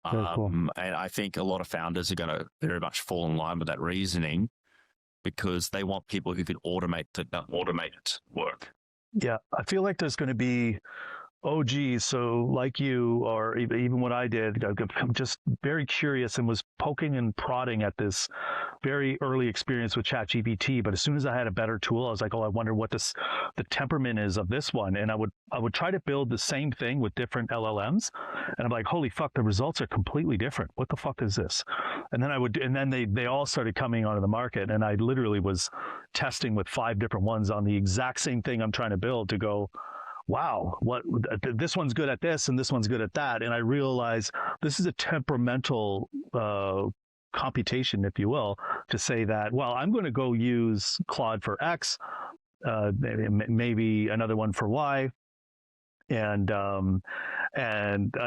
[SPEAKER 1] Cool.
[SPEAKER 2] And I think a lot of founders are going to very much fall in line with that reasoning because they want people who can automate work.
[SPEAKER 1] Yeah, I feel like there's going to be OGs, so like you, or even what I did, I'm just very curious and was poking and prodding at this very early experience with ChatGPT. But as soon as I had a better tool, I was like, oh, I wonder what the temperament is of this one. And I would try to build the same thing with different LLMs, and I'm like, holy fuck, the results are completely different. What the fuck is this? And then they all started coming onto the market, and I literally was testing with 5 different ones on the exact same thing I'm trying to build to go, wow, this one's good at this and this one's good at that. And I realized this is a temperamental computation, if you will, to say that, well, I'm going to go use Claude for X, maybe another one for Y. And I'm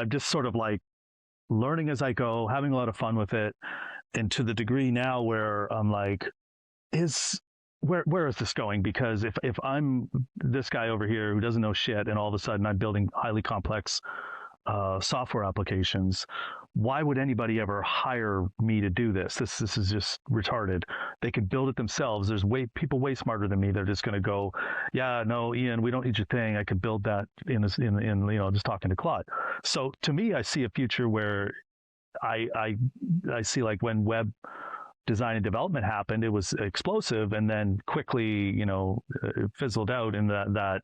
[SPEAKER 1] just sort of like learning as I go, having a lot of fun with it. And to the degree now where I'm like, where is this going? Because if I'm this guy over here who doesn't know shit, and all of a sudden I'm building highly complex software applications, why would anybody ever hire me to do this? This is just retarded. They could build it themselves. There's people way smarter than me. They're just going to go, yeah, no, Ian, we don't need your thing. I could build that in just talking to Claude. So to me, I see a future where I see, like, when web design and development happened, it was explosive, and then quickly, it fizzled out in that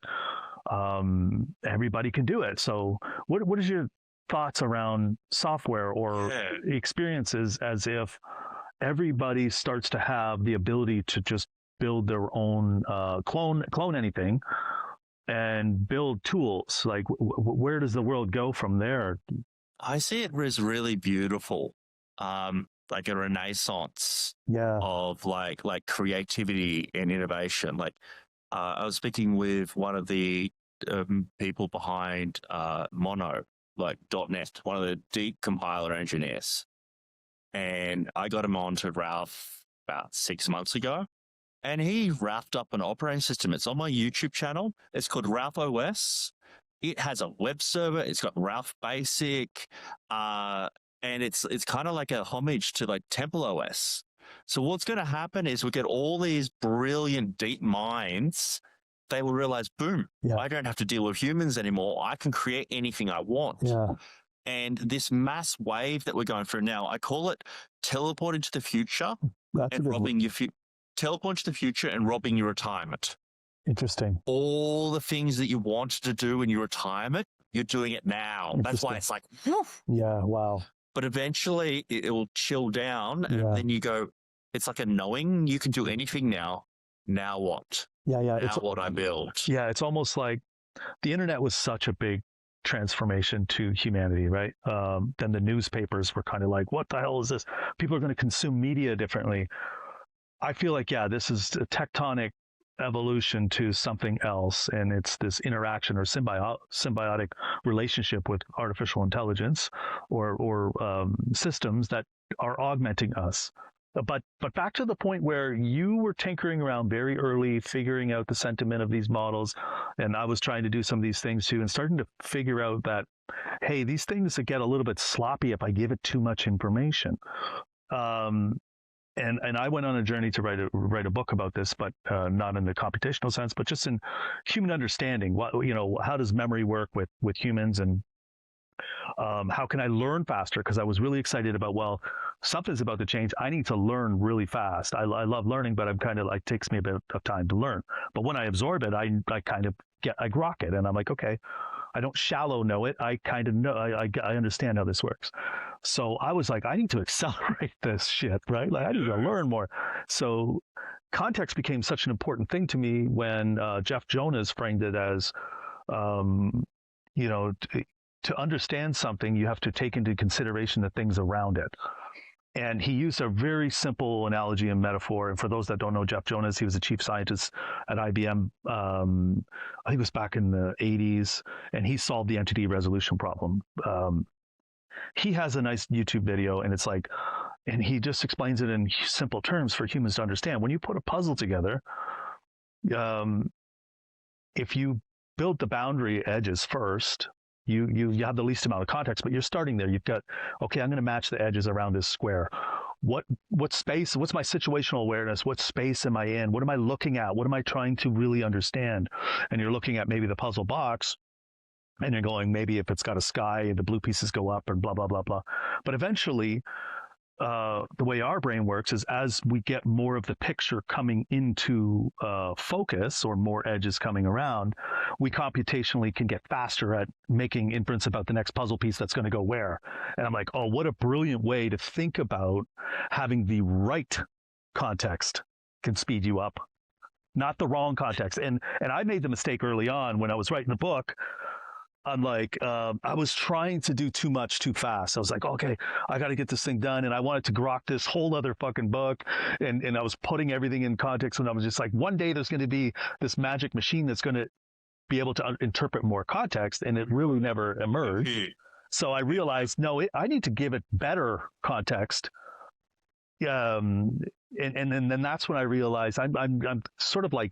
[SPEAKER 1] everybody can do it. So what is your thoughts around software or experiences as if everybody starts to have the ability to just build their own clone anything and build tools? Like, where does the world go from there?
[SPEAKER 2] I see it as really beautiful. Like a renaissance of like creativity and innovation. Like I was speaking with one of the people behind Mono, like .NET, one of the deep compiler engineers. And I got him on to Ralph about 6 months ago. And he wrapped up an operating system. It's on my YouTube channel. It's called Ralph OS. It has a web server. It's got Ralph Basic. And it's kind of like a homage to like Temple OS. So what's going to happen is we get all these brilliant deep minds. They will realize, boom, I don't have to deal with humans anymore. I can create anything I want. Yeah. And this mass wave that we're going through now, I call it teleporting to the future and robbing your teleport to the future and robbing your retirement.
[SPEAKER 1] Interesting.
[SPEAKER 2] All the things that you wanted to do in your retirement, you're doing it now. That's why it's like, woof.
[SPEAKER 1] Yeah, wow.
[SPEAKER 2] But eventually it will chill down, and then you go, it's like a knowing you can do anything now. Now what?
[SPEAKER 1] Yeah.
[SPEAKER 2] Now what I build.
[SPEAKER 1] Yeah, it's almost like the internet was such a big transformation to humanity, right? Then the newspapers were kind of like, what the hell is this? People are going to consume media differently. I feel like, this is a tectonic evolution to something else, and it's this interaction or symbiotic relationship with artificial intelligence or systems that are augmenting us. But back to the point where you were tinkering around very early, figuring out the sentiment of these models, and I was trying to do some of these things too, and starting to figure out that, hey, these things get a little bit sloppy if I give it too much information. And I went on a journey to write a book about this, but not in the computational sense, but just in human understanding. How does memory work with humans, and how can I learn faster? Because I was really excited about, something's about to change. I need to learn really fast. I love learning, but I'm kind of like, takes me a bit of time to learn. But when I absorb it, I kind of I grok it, and I'm like, okay, I don't shallow know it. I kind of know. I understand how this works. So I was like, I need to accelerate this shit, right? Like, I need to learn more. So context became such an important thing to me when Jeff Jonas framed it as, you know, to understand something, you have to take into consideration the things around it. And he used a very simple analogy and metaphor. And for those that don't know Jeff Jonas, he was a chief scientist at IBM. I think it was back in the 80s, and he solved the entity resolution problem. He has a nice YouTube video, and it's like, and he just explains it in simple terms for humans to understand. When you put a puzzle together, if you build the boundary edges first, you have the least amount of context, but you're starting there. You've got, okay, I'm going to match the edges around this square. What space? What's my situational awareness? What space am I in? What am I looking at? What am I trying to really understand? And you're looking at maybe the puzzle box, and you're going, maybe if it's got a sky, the blue pieces go up, and blah blah blah blah. But eventually, the way our brain works is as we get more of the picture coming into focus, or more edges coming around, we computationally can get faster at making inference about the next puzzle piece that's going to go where. And I'm like, oh, what a brilliant way to think about having the right context can speed you up, not the wrong context. And I made the mistake early on when I was writing the book. I'm like, I was trying to do too much too fast. I was like, okay, I got to get this thing done. And I wanted to grok this whole other fucking book. And I was putting everything in context. And I was just like, one day there's going to be this magic machine that's going to be able to interpret more context. And it really never emerged. So I realized, no, I need to give it better context. And then that's when I realized I'm sort of like,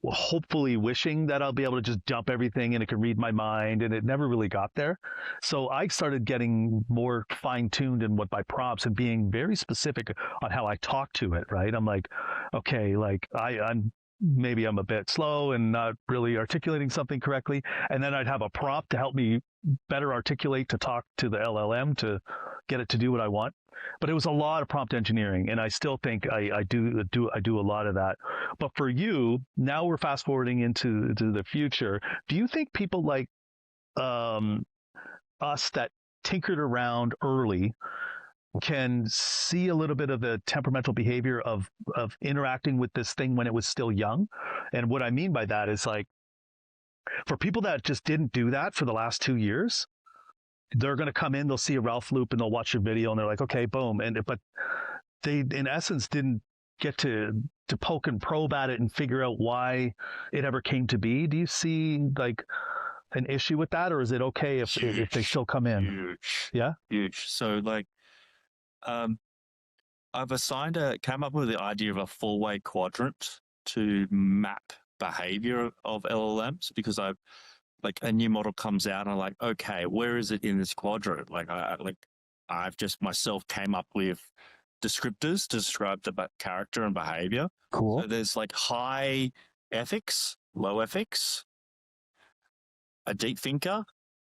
[SPEAKER 1] hopefully wishing that I'll be able to just dump everything and it can read my mind, and it never really got there. So I started getting more fine-tuned in what my prompts and being very specific on how I talk to it, right? I'm like, okay, like I'm maybe I'm a bit slow and not really articulating something correctly. And then I'd have a prompt to help me better articulate, to talk to the LLM to get it to do what I want. But it was a lot of prompt engineering, and I still think I do a lot of that. But for you, now we're fast forwarding into the future. Do you think people like us that tinkered around early can see a little bit of the temperamental behavior of interacting with this thing when it was still young? And what I mean by that is, like, for people that just didn't do that for the last 2 years, they're going to come in, they'll see a Ralph loop, and they'll watch your video, and they're like, okay, boom. But they, in essence, didn't get to poke and probe at it and figure out why it ever came to be. Do you see like an issue with that, or is it okay if they still come in?
[SPEAKER 2] Huge.
[SPEAKER 1] Yeah?
[SPEAKER 2] Huge. So like, I've came up with the idea of a four-way quadrant to map behavior of LLMs, because like a new model comes out and I'm like, okay, where is it in this quadrant? Like I've just myself came up with descriptors to describe the character and behavior.
[SPEAKER 1] Cool.
[SPEAKER 2] So there's like high ethics, low ethics, a deep thinker,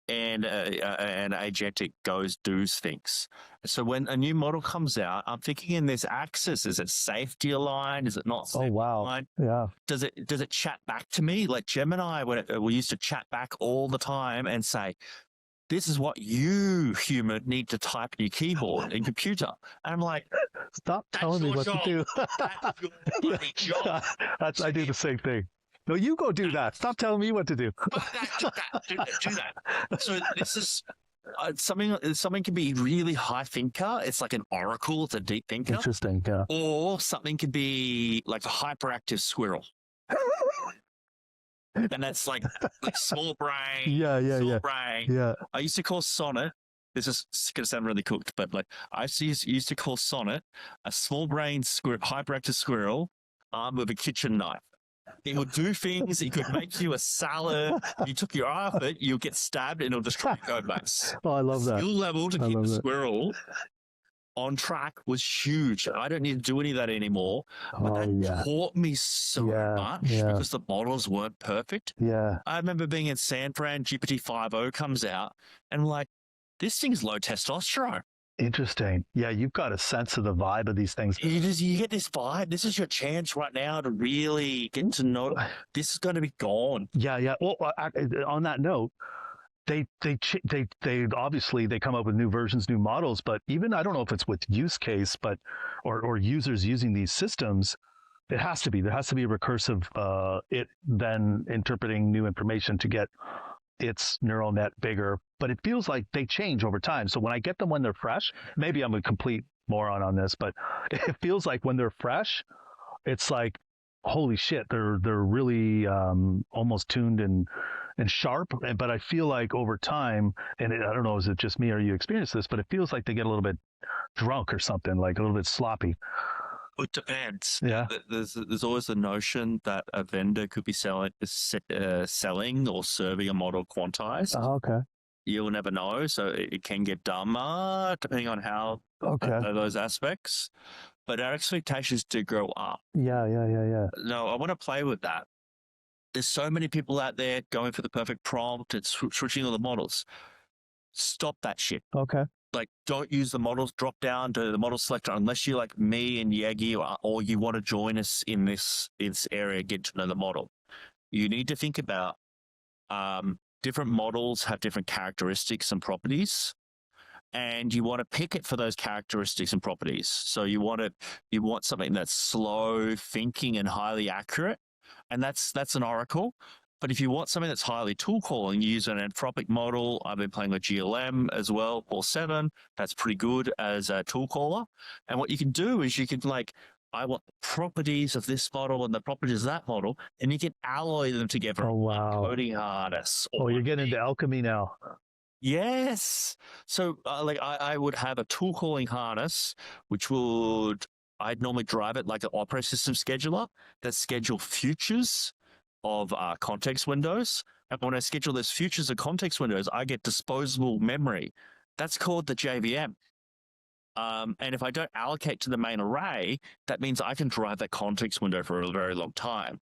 [SPEAKER 2] and an agentic goes, does, thinks. So when a new model comes out, I'm thinking in this axis, is it safety aligned? Is it not safety aligned?
[SPEAKER 1] Yeah.
[SPEAKER 2] Does it chat back to me? Like Gemini, we used to chat back all the time and say, this is what you, human, need to type in your keyboard and computer. And I'm like,
[SPEAKER 1] stop telling me what to do.
[SPEAKER 2] That's your bloody job.
[SPEAKER 1] I do the same thing. No, you go do that. Stop telling me what to do.
[SPEAKER 2] Do that. So this is something can be really high thinker. It's like an oracle. It's a deep thinker.
[SPEAKER 1] Interesting, yeah.
[SPEAKER 2] Or something can be like a hyperactive squirrel. And that's like small brain.
[SPEAKER 1] Yeah.
[SPEAKER 2] Brain.
[SPEAKER 1] Yeah.
[SPEAKER 2] I used to call Sonnet. This is going to sound really cooked, but like I used to call Sonnet a small brain hyperactive squirrel armed with a kitchen knife. It would do things. It could make you a salad. You took your eye off it, you'll get stabbed, and it'll destroy your code base.
[SPEAKER 1] Oh, I love that.
[SPEAKER 2] Skill level to keep the squirrel on track was huge. I don't need to do any of that anymore. But that taught me so much because the models weren't perfect.
[SPEAKER 1] Yeah.
[SPEAKER 2] I remember being in San Fran, GPT-5o comes out, and I'm like, this thing's low testosterone.
[SPEAKER 1] Interesting. Yeah, you've got a sense of the vibe of these things.
[SPEAKER 2] You get this vibe. This is your chance right now to really get to know this is going to be gone.
[SPEAKER 1] Yeah. Well, on that note, they obviously they come up with new versions, new models, but even I don't know if it's with use case, but or users using these systems, It has to be. There has to be a recursive, it then interpreting new information to get its neural net bigger. But it feels like they change over time. So when I get them when they're fresh, maybe I'm a complete moron on this, but it feels like when they're fresh, it's like, holy shit, they're really almost tuned and sharp. But I feel like over time, and I don't know, is it just me or you experience this, but it feels like they get a little bit drunk or something, like a little bit sloppy.
[SPEAKER 2] It depends.
[SPEAKER 1] Yeah.
[SPEAKER 2] There's always the notion that a vendor could be selling or serving a model quantized.
[SPEAKER 1] Oh, okay.
[SPEAKER 2] You'll never know, so it can get dumber depending on how those aspects. But our expectations do grow up.
[SPEAKER 1] Yeah.
[SPEAKER 2] No, I want to play with that. There's so many people out there going for the perfect prompt and switching all the models. Stop that shit.
[SPEAKER 1] Okay.
[SPEAKER 2] Like, don't use the models, drop down to the model selector unless you're like me and Yagi, or you want to join us in this area, get to know the model. You need to think about different models have different characteristics and properties, and you want to pick it for those characteristics and properties. So you want something that's slow thinking and highly accurate, and that's an oracle. But if you want something that's highly tool calling, you use an anthropic model. I've been playing with GLM as well, or 7. That's pretty good as a tool caller. And what you can do is you can I want the properties of this model and the properties of that model, and you can alloy them together.
[SPEAKER 1] Oh, wow.
[SPEAKER 2] Coding harness.
[SPEAKER 1] Oh, you're getting into alchemy now.
[SPEAKER 2] Yes. So I would have a tool calling harness, which I'd normally drive it like an operating system scheduler that schedule futures of context windows. And when I schedule those futures of context windows, I get disposable memory. That's called the JVM. And if I don't allocate to the main array, that means I can drive that context window for a very long time.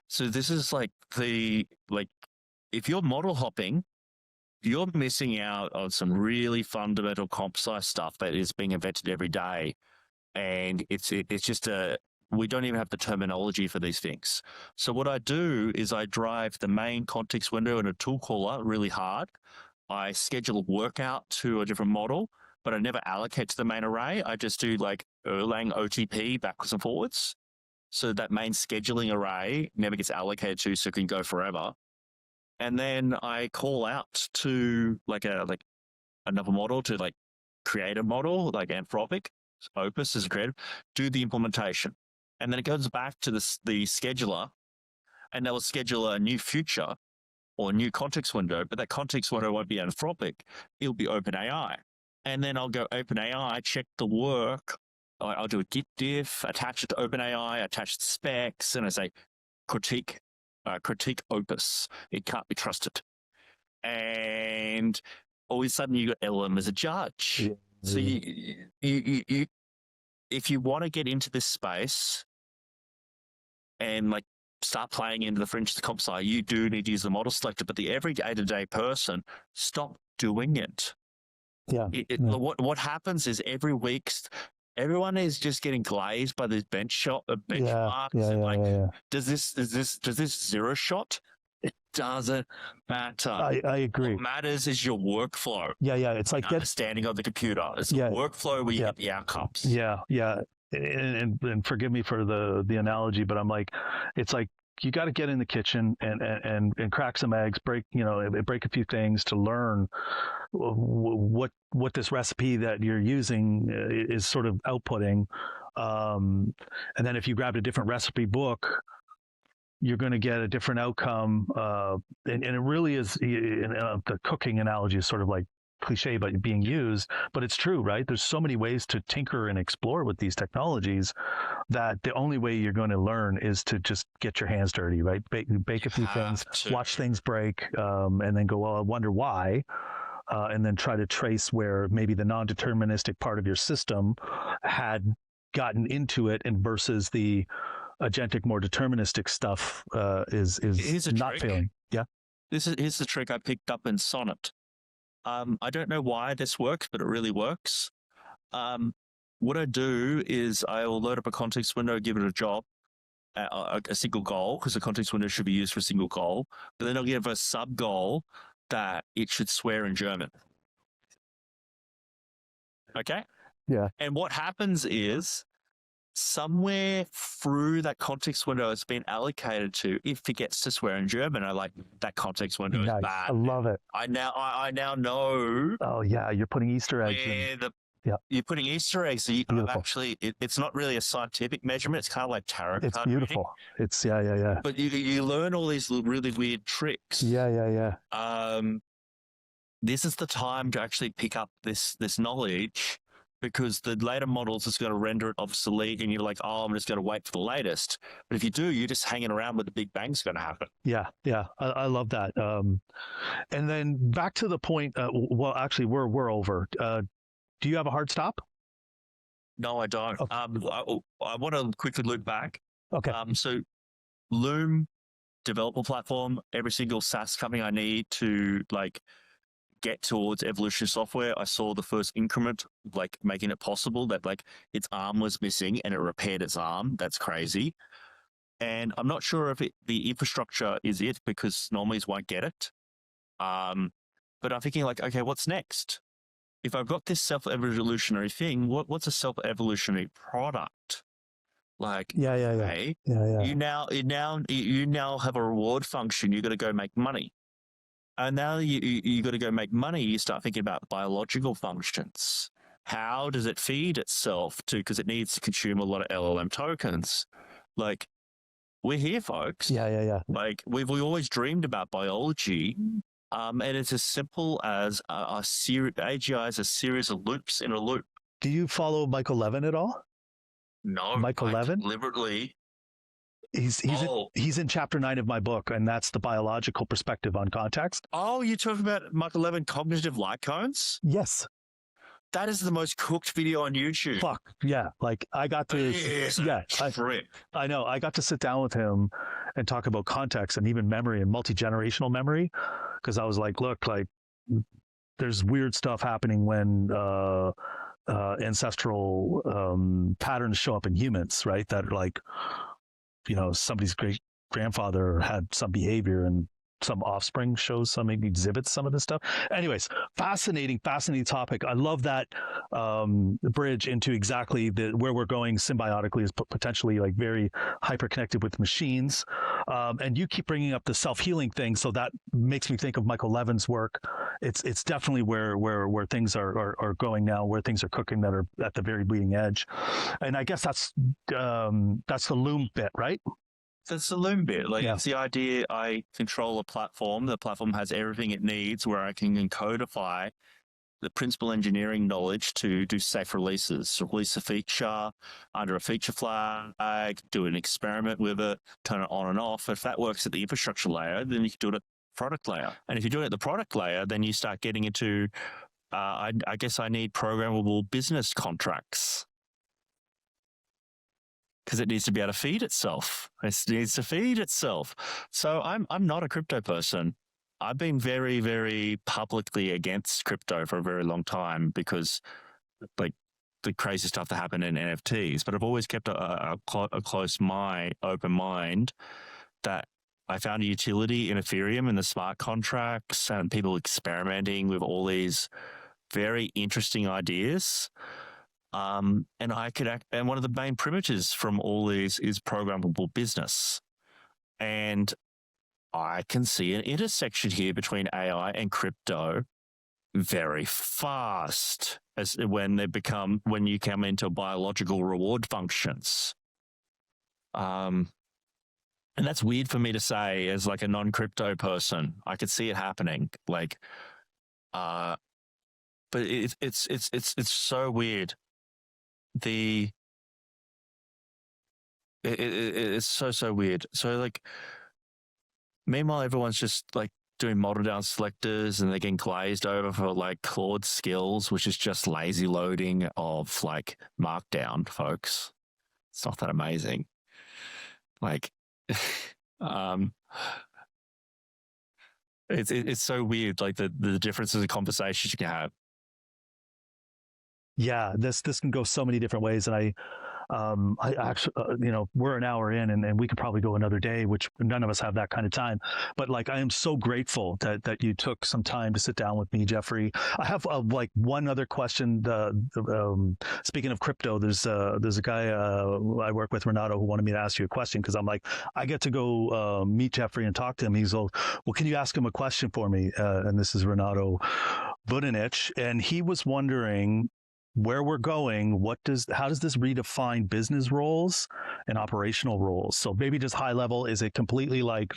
[SPEAKER 2] So this is if you're model hopping, you're missing out on some really fundamental comp sci stuff that is being invented every day. And it's just we don't even have the terminology for these things. So what I do is I drive the main context window in a tool caller really hard. I schedule a workout to a different model, but I never allocate to the main array. I just do like Erlang OTP backwards and forwards. So that main scheduling array never gets allocated to, so it can go forever. And then I call out to another model to create a model, like Anthropic, Opus is a creative, do the implementation. And then it goes back to the scheduler, and they'll schedule a new future or a new context window, but that context window won't be Anthropic. It'll be OpenAI. And then I'll go OpenAI, check the work. I'll do a git diff, attach it to OpenAI, attach the specs, and I say, critique Opus. It can't be trusted. And all of a sudden you got LM as a judge. Yeah. So you if you want to get into this space and start playing into the fringe of the comp sci, you do need to use the model selector. But the every day-to-day person, stop doing it.
[SPEAKER 1] Yeah.
[SPEAKER 2] What happens is every week, everyone is just getting glazed by these benchmarks.
[SPEAKER 1] Yeah.
[SPEAKER 2] Does this zero shot? It doesn't matter.
[SPEAKER 1] I agree.
[SPEAKER 2] What matters is your workflow.
[SPEAKER 1] Yeah. It's like
[SPEAKER 2] understanding of the computer. It's the workflow where you get the outcomes.
[SPEAKER 1] Yeah. And forgive me for the analogy, but I'm like, it's like you got to get in the kitchen and crack some eggs, break a few things to learn what this recipe that you're using is sort of outputting. And then if you grabbed a different recipe book, you're going to get a different outcome. And it really is, the cooking analogy is sort of like cliche but being used, but it's true, right? There's so many ways to tinker and explore with these technologies that the only way you're going to learn is to just get your hands dirty, right? Bake a few things, watch things break, and then go, well, I wonder why. And then try to trace where maybe the non-deterministic part of your system had gotten into it, and versus the agentic, more deterministic stuff is not failing. Yeah.
[SPEAKER 2] Here's the trick I picked up in Sonnet. I don't know why this works, but it really works. What I do is I will load up a context window, give it a job, a single goal, because the context window should be used for a single goal. But then I'll give a sub goal that it should swear in German. Okay?
[SPEAKER 1] Yeah.
[SPEAKER 2] And what happens is somewhere through that context window it's been allocated to, it forgets to swear in German. I like that context window is bad.
[SPEAKER 1] I love it.
[SPEAKER 2] I now know.
[SPEAKER 1] Oh yeah, you're putting Easter eggs in.
[SPEAKER 2] You're putting Easter eggs. So it's not really a scientific measurement. It's kind of like tarot.
[SPEAKER 1] It's beautiful.
[SPEAKER 2] Reading.
[SPEAKER 1] It's yeah.
[SPEAKER 2] But you learn all these really weird tricks.
[SPEAKER 1] Yeah.
[SPEAKER 2] This is the time to actually pick up this knowledge, because the later models is going to render it obsolete, and you're like, oh, I'm just going to wait for the latest. But if you do, you're just hanging around where the big bang's going to happen.
[SPEAKER 1] Yeah. I love that. And then back to the point. Well, actually, we're over. Do you have a hard stop?
[SPEAKER 2] No, I don't.
[SPEAKER 1] Okay.
[SPEAKER 2] I want to quickly loop back.
[SPEAKER 1] Okay.
[SPEAKER 2] So Loom, developer platform, every single SaaS company I need to like get towards evolutionary software. I saw the first increment, like making it possible that like its arm was missing and it repaired its arm. That's crazy. And I'm not sure if the infrastructure is it, because normies won't get it. But I'm thinking like, okay, what's next? If I've got this self-evolutionary thing, what's a self-evolutionary product? Like,
[SPEAKER 1] yeah.
[SPEAKER 2] Hey, you now have a reward function. You got to go make money. And now you got to go make money. You start thinking about biological functions. How does it feed itself because it needs to consume a lot of LLM tokens? Like, we're here, folks.
[SPEAKER 1] Yeah.
[SPEAKER 2] Like, we've always dreamed about biology. And it's as simple as a series. AGI is a series of loops in a loop.
[SPEAKER 1] Do you follow Michael Levin at all?
[SPEAKER 2] No,
[SPEAKER 1] Michael Levin?
[SPEAKER 2] Deliberately.
[SPEAKER 1] He's in chapter 9 of my book, and that's the biological perspective on context.
[SPEAKER 2] Oh, you're talking about Michael Levin cognitive light cones?
[SPEAKER 1] Yes.
[SPEAKER 2] That is the most cooked video on YouTube.
[SPEAKER 1] Fuck yeah! Like I got to, I know. I got to sit down with him and talk about context and even memory and multi-generational memory, because I was like, look, like there's weird stuff happening when ancestral patterns show up in humans, right? That like, somebody's great grandfather had some behavior and some offspring shows some, maybe exhibits some of this stuff. Anyways, fascinating topic. I love that bridge into exactly where we're going symbiotically is potentially like very hyper connected with machines. And you keep bringing up the self-healing thing. So that makes me think of Michael Levin's work. It's definitely where things are going now, where things are cooking that are at the very bleeding edge. And I guess that's the Loom bit, right?
[SPEAKER 2] That's the Loom bit. It's the idea I control a platform. The platform has everything it needs, where I can codify the principal engineering knowledge to do safe releases. So release a feature under a feature flag, do an experiment with it, turn it on and off. If that works at the infrastructure layer, then you can do it at the product layer. And if you're doing it at the product layer, then you start getting into, I guess I need programmable business contracts. Because it needs to be able to feed itself. It needs to feed itself. So I'm not a crypto person. I've been very, very publicly against crypto for a very long time, because like the crazy stuff that happened in NFTs. But I've always kept a close mind, open mind, that I found a utility in Ethereum and the smart contracts and people experimenting with all these very interesting ideas. And and one of the main primitives from all these is programmable business. And I can see an intersection here between AI and crypto very fast, when you come into biological reward functions. And that's weird for me to say as like a non-crypto person. I could see it happening. But it's so weird. It's so weird. So like, meanwhile, everyone's just like doing model down selectors, and they're getting glazed over for like Claude skills, which is just lazy loading of like Markdown, folks. It's not that amazing. Like, it's so weird. Like the differences in conversations you can have.
[SPEAKER 1] Yeah, this can go so many different ways, and I actually, we're an hour in, and we could probably go another day, which none of us have that kind of time. But like, I am so grateful that you took some time to sit down with me, Geoffrey. I have like one other question. Speaking of crypto, there's a guy I work with, Renato, who wanted me to ask you a question because I'm like, I get to go meet Geoffrey and talk to him. He's like, well, can you ask him a question for me? And this is Renato Budanich, and he was wondering where we're going. How does this redefine business roles and operational roles? So maybe just high level, is it completely like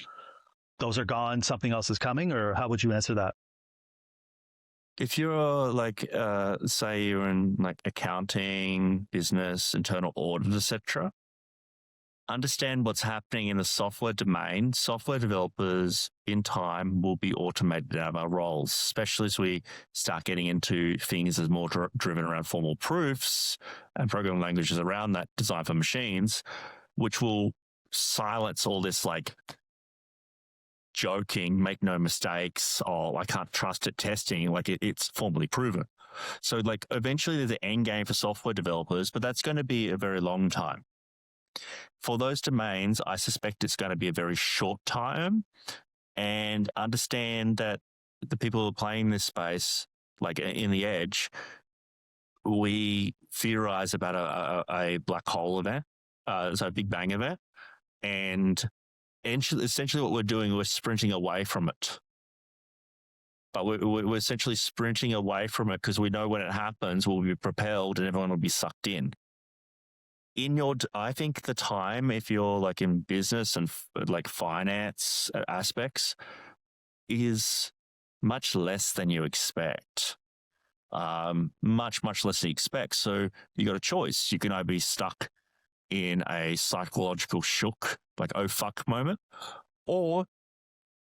[SPEAKER 1] those are gone, something else is coming, or how would you answer that?
[SPEAKER 2] If you're like, say you're in like accounting, business, internal audit, etc., understand what's happening in the software domain. Software developers in time will be automated out of our roles, especially as we start getting into things that's more driven around formal proofs and programming languages around that designed for machines, which will silence all this like joking, make no mistakes, or I can't trust it testing, like it's formally proven. So like eventually there's an end game for software developers, but that's going to be a very long time. For those domains, I suspect it's going to be a very short time, and understand that the people who are playing this space, like in the edge, we theorize about a black hole event, so a Big Bang event, and essentially what we're doing, we're sprinting away from it. But we're essentially sprinting away from it because we know when it happens, we'll be propelled and everyone will be sucked in. I think the time, if you're like in business and like finance aspects, is much less than you expect. Much less than you expect. So you got a choice. You can either be stuck in a psychological shook, like oh fuck moment, or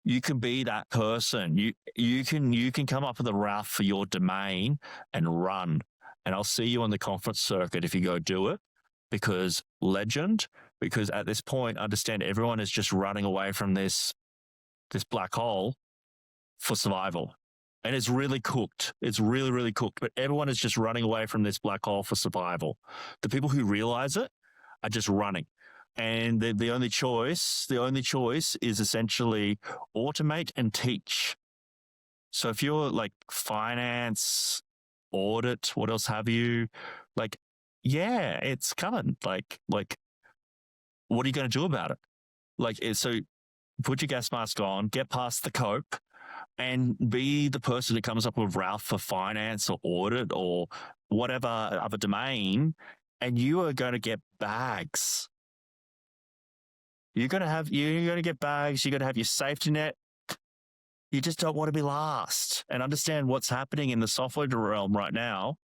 [SPEAKER 2] you can be that person. You can come up with a route for your domain and run. And I'll see you on the conference circuit if you go do it. Because at this point, understand everyone is just running away from this black hole for survival. And it's really cooked. It's really, really cooked. But everyone is just running away from this black hole for survival. The people who realize it are just running. And the only choice is essentially automate and teach. So if you're like finance, audit, what else have you, like, yeah, it's coming. Like, what are you going to do about it? Like, so put your gas mask on, get past the cope, and be the person who comes up with Ralph for finance or audit or whatever other domain, and you are going to get bags. You're going to get bags. You're going to have your safety net. You just don't want to be last. And understand what's happening in the software realm right now.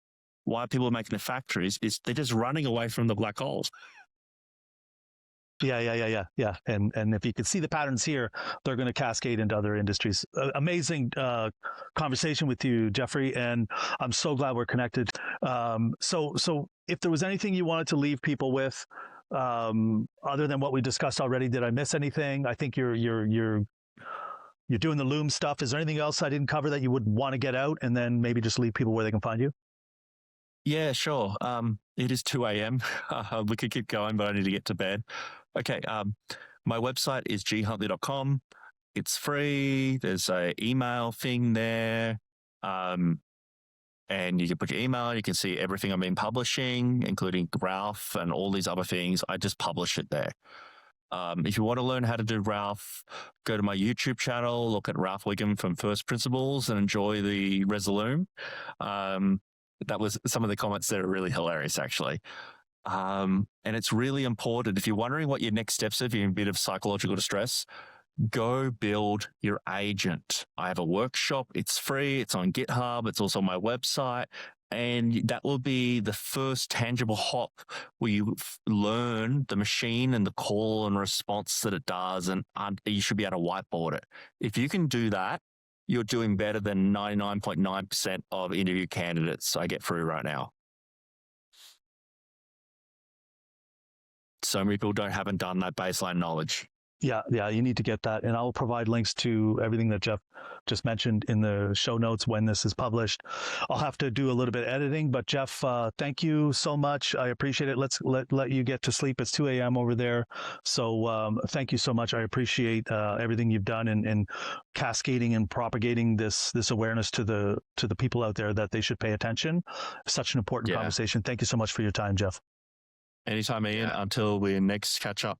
[SPEAKER 2] Why people are making the factories is they're just running away from the black holes.
[SPEAKER 1] Yeah. And if you can see the patterns here, they're going to cascade into other industries. Amazing conversation with you, Geoffrey, and I'm so glad we're connected. So if there was anything you wanted to leave people with, other than what we discussed already, did I miss anything? I think you're doing the Loom stuff. Is there anything else I didn't cover that you would want to get out, and then maybe just leave people where they can find you?
[SPEAKER 2] Yeah, sure. It is 2 a.m. We could keep going, but I need to get to bed. Okay. My website is ghuntley.com. It's free. There's an email thing there. And you can put your email. You can see everything I've been publishing, including Ralph and all these other things. I just publish it there. If you want to learn how to do Ralph, go to my YouTube channel, look at Ralph Wiggum from First Principles, and enjoy the Loom. That was some of the comments that are really hilarious, actually. And it's really important. If you're wondering what your next steps are, if you're in a bit of psychological distress, go build your agent. I have a workshop. It's free. It's on GitHub. It's also on my website. And that will be the first tangible hop where you learn the machine and the call and response that it does. And you should be able to whiteboard it. If you can do that, you're doing better than 99.9% of interview candidates I get through right now. So many people haven't done that baseline knowledge.
[SPEAKER 1] Yeah, you need to get that. And I'll provide links to everything that Jeff just mentioned in the show notes when this is published. I'll have to do a little bit of editing, but Jeff, thank you so much. I appreciate it. Let's let you get to sleep. It's 2 a.m. over there. So thank you so much. I appreciate everything you've done in cascading and propagating this awareness to the people out there that they should pay attention. Such an important conversation. Thank you so much for your time, Jeff.
[SPEAKER 2] Anytime, Ian, until we next catch up.